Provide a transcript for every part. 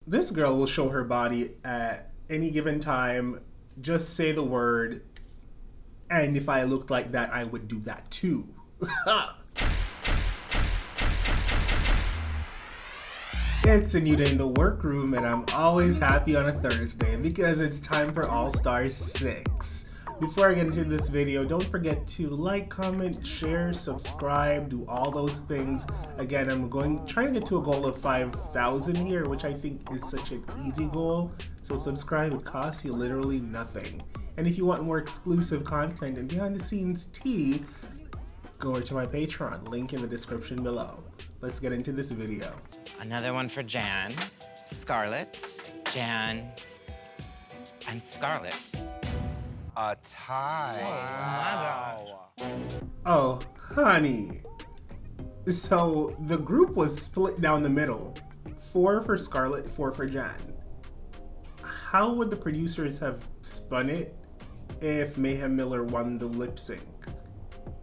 This girl will show her body at any given time. Just say the word, and if I looked like that, I would do that too. It's a new day in the workroom, and I'm always happy on a Thursday because it's time for All-Star 6. Before I get into this video, don't forget to like, comment, share, subscribe, do all those things. Again, I'm trying to get to a goal of 5,000 here, which I think is such an easy goal. So subscribe, it costs you literally nothing. And if you want more exclusive content and behind the scenes tea, go over to my Patreon, link in the description below. Let's get into this video. Another one for Jan, Scarlet, Jan, and Scarlet. A tie. Wow. Oh, honey. So the group was split down the middle. 4 for Scarlet, 4 for Jan. How would the producers have spun it if Mayhem Miller won the lip sync?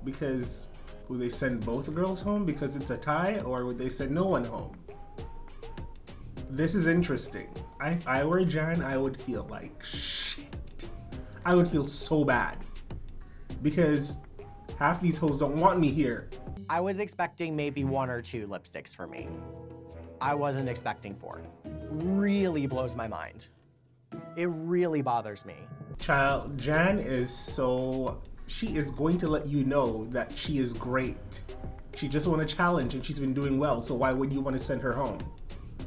Because would they send both girls home because it's a tie, or would they send no one home? This is interesting. If I were Jan, I would feel like shit. I would feel so bad because half these hoes don't want me here. I was expecting maybe 1 or 2 lipsticks for me. I wasn't expecting 4. Really blows my mind. It really bothers me. Child, Jan is she is going to let you know that she is great. She just won a challenge and she's been doing well, so why would you want to send her home?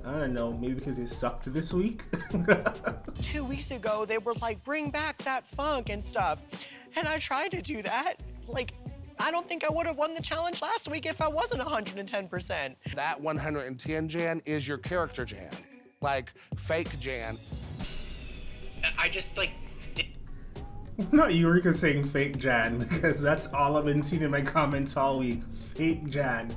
I don't know, maybe because it sucked this week? 2 weeks ago, they were like, bring back that funk and stuff. And I tried to do that. Like, I don't think I would have won the challenge last week if I wasn't 110%. That 110 Jan is your character Jan. Like, fake Jan. I just, like, Not Eureka saying fake Jan, because that's all I've been seeing in my comments all week. Fake Jan.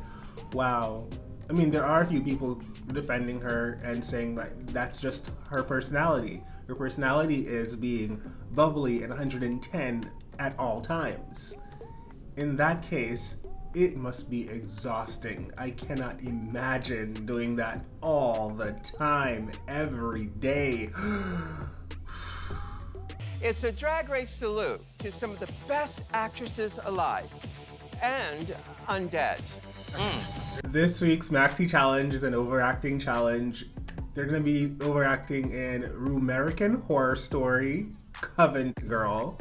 Wow. I mean, there are a few people defending her and saying like that's just her personality. Her personality is being bubbly and 110 at all times. In that case, it must be exhausting. I cannot imagine doing that all the time, every day. It's a Drag Race salute to some of the best actresses alive and undead. This week's Maxi challenge is an overacting challenge. They're gonna be overacting in American Horror Story, Covenant Girl.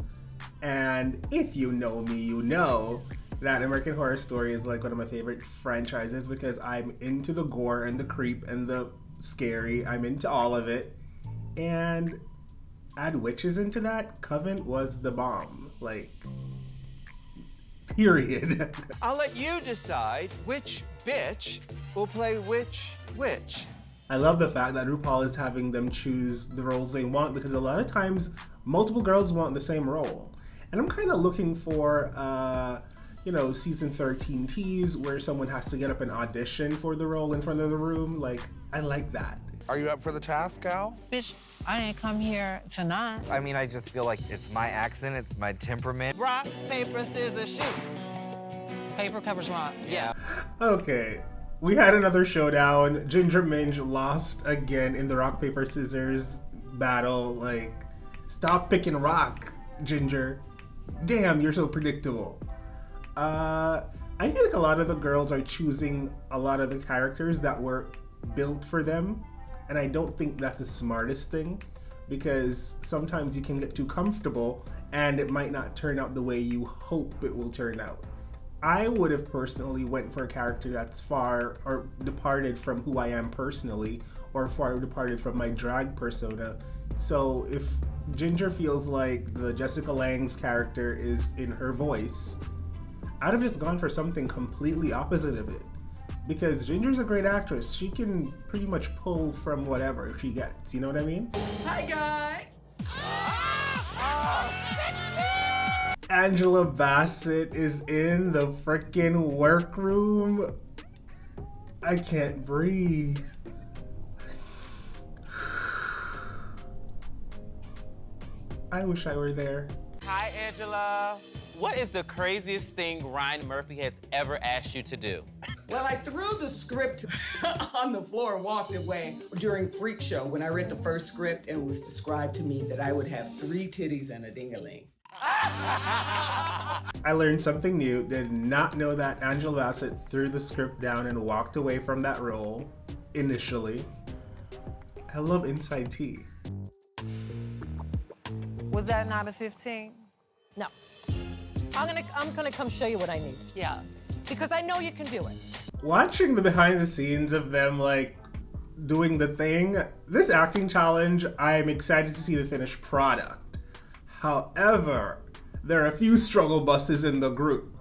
And if you know me, you know that American Horror Story is like one of my favorite franchises because I'm into the gore and the creep and the scary. I'm into all of it. And add witches into that, Covenant was the bomb. Like, period. I'll let you decide which bitch will play which witch. I love the fact that RuPaul is having them choose the roles they want because a lot of times multiple girls want the same role. And I'm kind of looking for, season 13 tease where someone has to get up and audition for the role in front of the room. Like, I like that. Are you up for the task, Al? Bitch, I didn't come here tonight. I mean, I just feel like it's my accent, it's my temperament. Rock, paper, scissors, shoot. Paper covers rock. Yeah. Okay, we had another showdown. Ginger MINJ lost again in the rock, paper, scissors battle. Like, stop picking rock, Ginger. Damn, you're so predictable. I feel like a lot of the girls are choosing a lot of the characters that were built for them. And I don't think that's the smartest thing because sometimes you can get too comfortable and it might not turn out the way you hope it will turn out. I would have personally went for a character that's far or departed from who I am personally or far departed from my drag persona. So if Ginger feels like the Jessica Lange's character is in her voice, I'd have just gone for something completely opposite of it. Because Ginger's a great actress. She can pretty much pull from whatever she gets. You know what I mean? Hi, guys. Angela Bassett is in the frickin' workroom. I can't breathe. I wish I were there. Hi, Angela. What is the craziest thing Ryan Murphy has ever asked you to do? Well, I threw the script on the floor and walked away during Freak Show when I read the first script and it was described to me that I would have 3 titties and a ding-a-ling. I learned something new. Did not know that Angela Bassett threw the script down and walked away from that role initially. I love Inside Tea. Was that not a 15? No. I'm gonna come show you what I need. Yeah. Because I know you can do it. Watching the behind the scenes of them like doing the thing, this acting challenge, I'm excited to see the finished product. However, there are a few struggle buses in the group.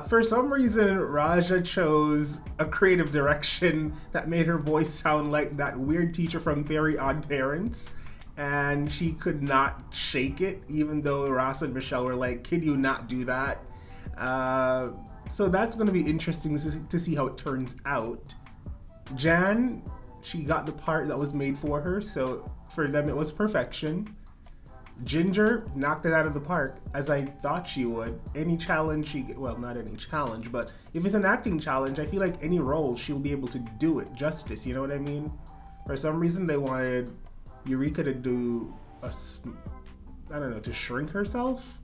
For some reason, Raja chose a creative direction that made her voice sound like that weird teacher from Very Odd Parents, and she could not shake it, even though Ross and Michelle were like, "Can you not do that?" So that's going to be interesting to see how it turns out. Jan, she got the part that was made for her, so for them it was perfection. Ginger knocked it out of the park, as I thought she would. Any challenge she get, well, not any challenge, but if it's an acting challenge, I feel like any role she'll be able to do it justice, you know what I mean? For some reason they wanted Eureka to do I don't know, to shrink herself?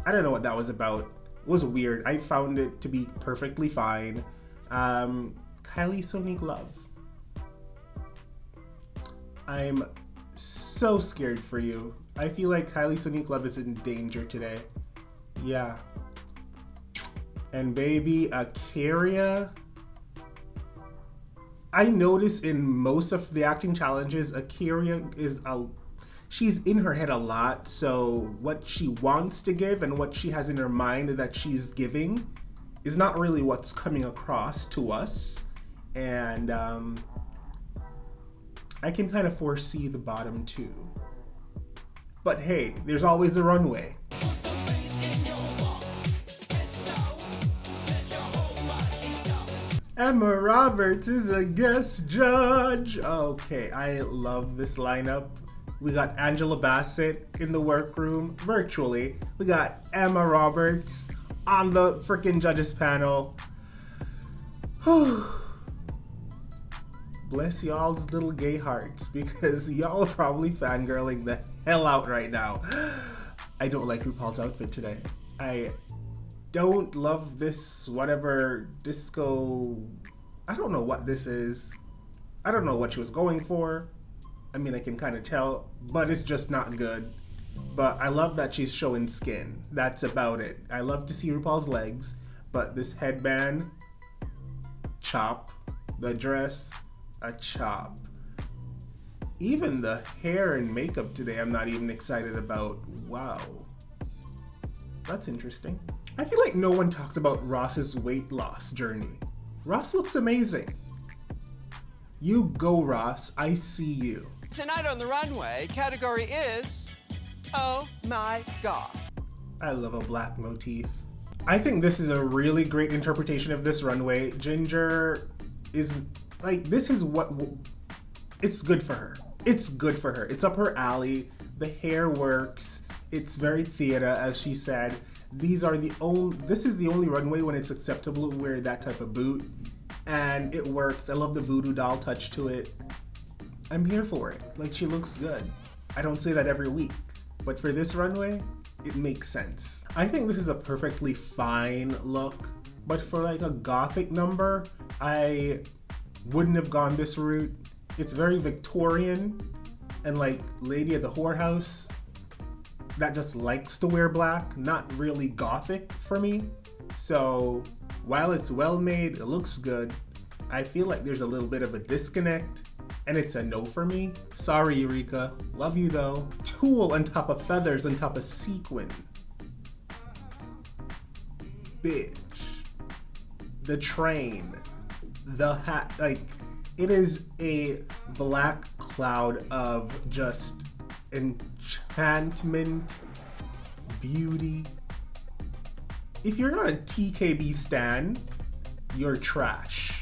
I don't know what that was about. It was weird. I found it to be perfectly fine. KYLIE Sonique Love. I'm so scared for you. I feel like KYLIE Sonique Love is in danger today. Yeah. And baby, Akaria. I notice in most of the acting challenges, Akaria she's in her head a lot, so what she wants to give and what she has in her mind that she's giving is not really what's coming across to us. And I can kind of foresee the bottom too. But hey, there's always a runway. Emma Roberts is a guest judge. Okay, I love this lineup. We got Angela Bassett in the workroom, virtually. We got Emma Roberts on the freaking judges panel. Bless y'all's little gay hearts, because y'all are probably fangirling the hell out right now. I don't like RuPaul's outfit today. I don't love this whatever disco. I don't know what this is. I don't know what she was going for. I mean, I can kind of tell, but it's just not good. But I love that she's showing skin. That's about it. I love to see RuPaul's legs, but this headband, chop. The dress, a chop. Even the hair and makeup today, I'm not even excited about. Wow. That's interesting. I feel like no one talks about Ross's weight loss journey. Ross looks amazing. You go, Ross. I see you. Tonight on the runway, category is, oh my God. I love a black motif. I think this is a really great interpretation of this runway. Ginger is like, this is what, it's good for her. It's good for her. It's up her alley. The hair works. It's very theater, as she said. This is the only runway when it's acceptable to wear that type of boot. And it works. I love the voodoo doll touch to it. I'm here for it. Like, she looks good. I don't say that every week, but for this runway, it makes sense. I think this is a perfectly fine look, but for like a gothic number, I wouldn't have gone this route. It's very Victorian and like Lady of the Whorehouse that just likes to wear black, not really gothic for me. So while it's well made, it looks good, I feel like there's a little bit of a disconnect, and it's a no for me. Sorry, Eureka. Love you though. Tulle on top of feathers on top of sequin. Bitch. The train. The hat. Like, it is a black cloud of just enchantment, beauty. If you're not a TKB stan, you're trash.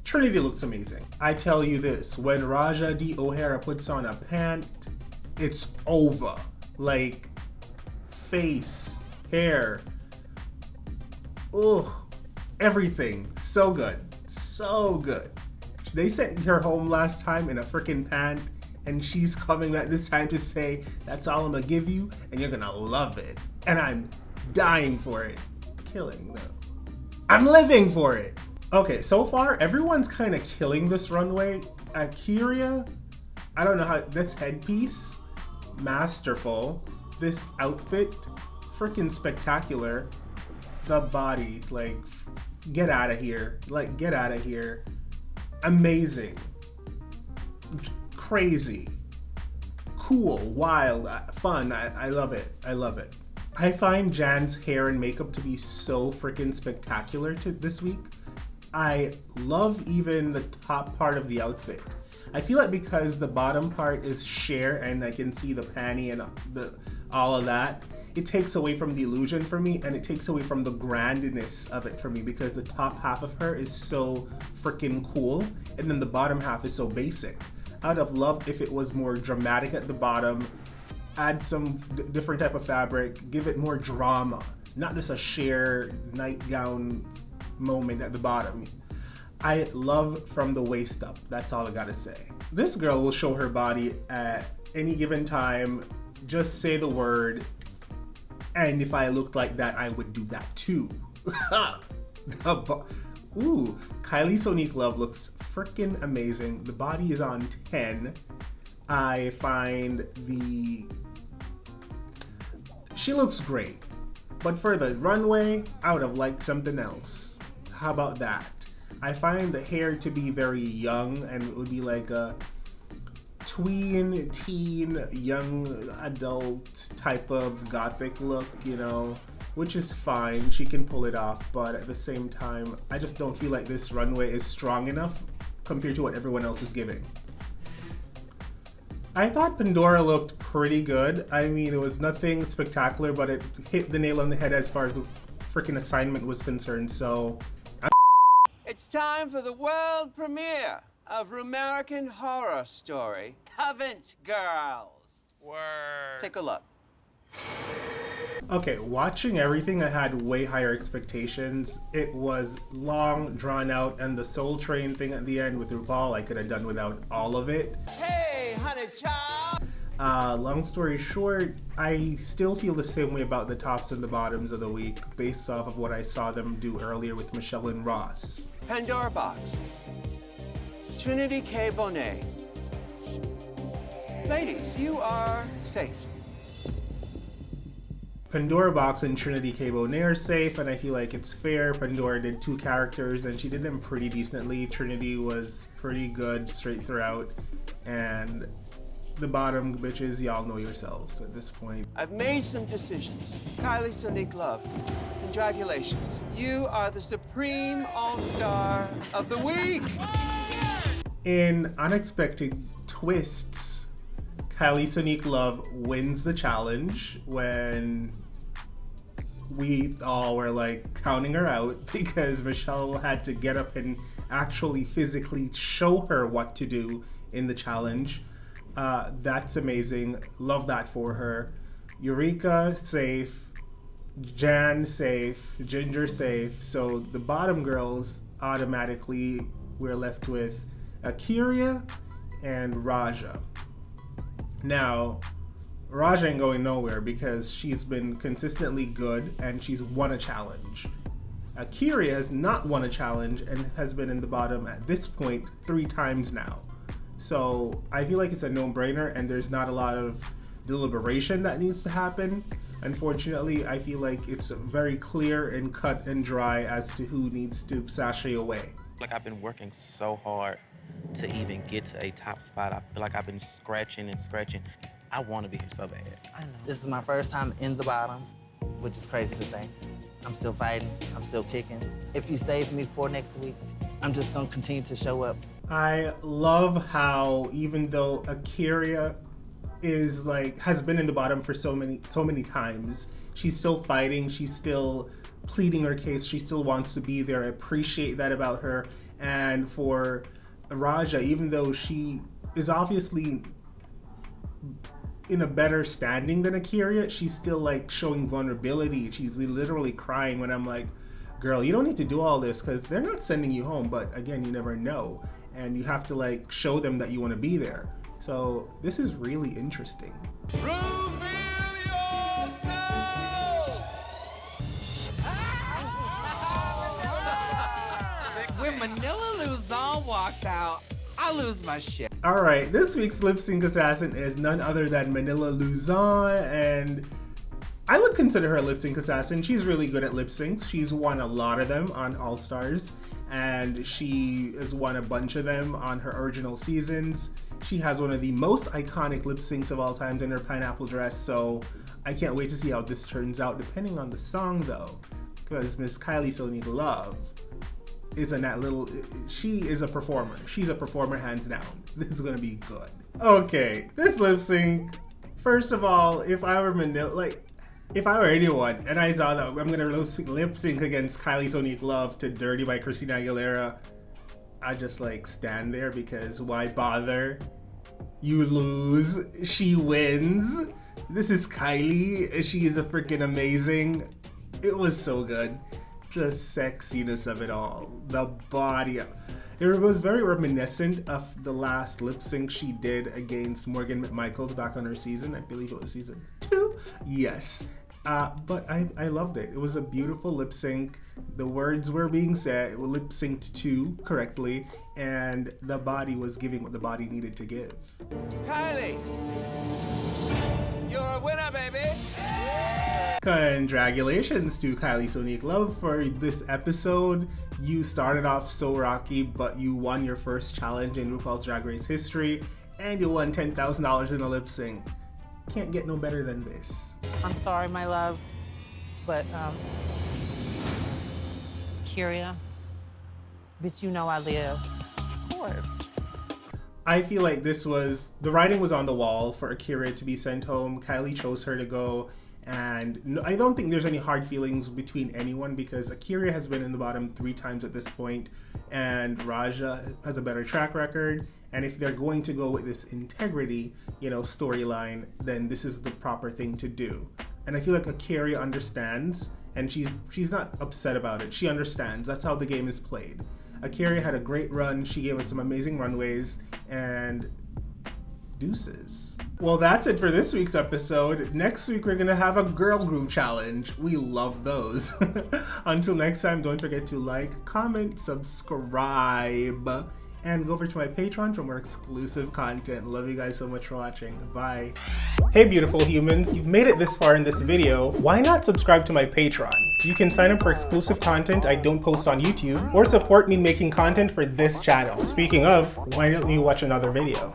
Trinity looks amazing. I tell you this, when Raja D. O'Hara puts on a pant, it's over. Like, face, hair. Ugh. Everything. So good. So good. They sent her home last time in a freaking pant, and she's coming back this time to say, that's all I'm gonna give you, and you're gonna love it. And I'm dying for it. Killing them. I'm living for it. Okay, so far, everyone's kind of killing this runway. KYLIE, I don't know how, this headpiece, masterful. This outfit, freaking spectacular. The body, like, get out of here. Like, get out of here. Amazing. Crazy. Cool, wild, fun. I love it. I love it. I find Jan's hair and makeup to be so freaking spectacular this week. I love even the top part of the outfit. I feel like because the bottom part is sheer and I can see the panty and all of that, it takes away from the illusion for me, and it takes away from the grandness of it for me, because the top half of her is so freaking cool and then the bottom half is so basic. I would have loved if it was more dramatic at the bottom, add some different type of fabric, give it more drama, not just a sheer nightgown moment at the bottom. I love from the waist up. That's all I gotta say. This girl will show her body at any given time. Just say the word. And if I looked like that, I would do that too. Ooh, Kylie Sonique Love looks freaking amazing. The body is on 10. I find she looks great. But for the runway, I would have liked something else. How about that? I find the hair to be very young, and it would be like a tween, teen, young adult type of gothic look, you know, which is fine. She can pull it off, but at the same time, I just don't feel like this runway is strong enough compared to what everyone else is giving. I thought Pandora looked pretty good. I mean, it was nothing spectacular, but it hit the nail on the head as far as the freaking assignment was concerned, so It's time for the world premiere of American Horror Story, Covent Girls. Word. Take a look. okay, watching everything, I had way higher expectations. It was long, drawn out, and the Soul Train thing at the end with RuPaul, I could have done without all of it. Hey, honey child. Long story short, I still feel the same way about the tops and the bottoms of the week based off of what I saw them do earlier with Michelle and Ross. Pandora Box. Trinity K. Bonet. Ladies, you are safe. Pandora Box and Trinity K. Bonet are safe, and I feel like it's fair. Pandora did 2 characters, and she did them pretty decently. Trinity was pretty good straight throughout, and the bottom bitches, y'all know yourselves at this point. I've made some decisions. Kylie Sonique Love, congratulations. You are the supreme all-star of the week. In unexpected twists, Kylie Sonique Love wins the challenge when we all were like counting her out because Michelle had to get up and actually physically show her what to do in the challenge. That's amazing. Love that for her. Eureka safe, Jan safe, Ginger safe. So the bottom girls automatically we're left with KYLIE and Raja. Now, Raja ain't going nowhere because she's been consistently good and she's won a challenge. KYLIE has not won a challenge and has been in the bottom at this point 3 times now. So I feel like it's a no-brainer and there's not a lot of deliberation that needs to happen. Unfortunately, I feel like it's very clear and cut and dry as to who needs to sashay away. Like I've been working so hard to even get to a top spot. I feel like I've been scratching and scratching. I want to be here so bad. I know. This is my first time in the bottom, which is crazy to say. I'm still fighting, I'm still kicking. If you save me for next week, I'm just gonna continue to show up. I love how even though KYLIE is has been in the bottom for so many times, she's still fighting, she's still pleading her case, she still wants to be there. I appreciate that about her. And for Raja, even though she is obviously in a better standing than KYLIE, she's still showing vulnerability. She's literally crying when I'm like, girl, you don't need to do all this because they're not sending you home. But again, you never know. And you have to like show them that you want to be there. So this is really interesting. When Manila Luzon walked out, I lose my shit. All right, this week's lip sync assassin is none other than Manila Luzon, and I would consider her a lip sync assassin. She's really good at lip syncs. She's won a lot of them on All Stars, and she has won a bunch of them on her original seasons. She has one of the most iconic lip syncs of all time in her pineapple dress, so I can't wait to see how this turns out, depending on the song though, because Miss Kylie Sonique Love isn't that little, she is a performer. She's a performer hands down. This is gonna be good. Okay, this lip sync, first of all, if I were Manila, like, if I were anyone and I saw that I'm gonna lip sync against Kylie Sonique Love to Dirty by Christina Aguilera, I just like stand there because why bother? You lose, she wins. This is Kylie, she is a freaking amazing. It was so good. The sexiness of it all, the body. It was very reminiscent of the last lip sync she did against Morgan McMichaels back on her season. I believe it was season 2. Yes. But I loved it. It was a beautiful lip sync. The words were being said, lip synced to correctly, and the body was giving what the body needed to give. Kylie, you're a winner, baby. Congratulations to Kylie Sonique Love for this episode. You started off so rocky, but you won your first challenge in RuPaul's Drag Race history, and you won $10,000 in a lip sync. Can't get no better than this. I'm sorry, my love, but Kyria, bitch, you know I live. Of course. I feel like this was, the writing was on the wall for Akira to be sent home. Kylie chose her to go. And I don't think there's any hard feelings between anyone because Akira has been in the bottom 3 times at this point, and Raja has a better track record. And if they're going to go with this integrity, you know, storyline, then this is the proper thing to do. And I feel like Akira understands, and she's not upset about it. She understands. That's how the game is played. Akira had a great run. She gave us some amazing runways, and deuces. Well, that's it for this week's episode. Next week, we're gonna have a girl group challenge. We love those. Until next time, don't forget to like, comment, subscribe, and go over to my Patreon for more exclusive content. Love you guys so much for watching. Bye. Hey, beautiful humans. You've made it this far in this video. Why not subscribe to my Patreon? You can sign up for exclusive content I don't post on YouTube, or support me making content for this channel. Speaking of, why don't you watch another video?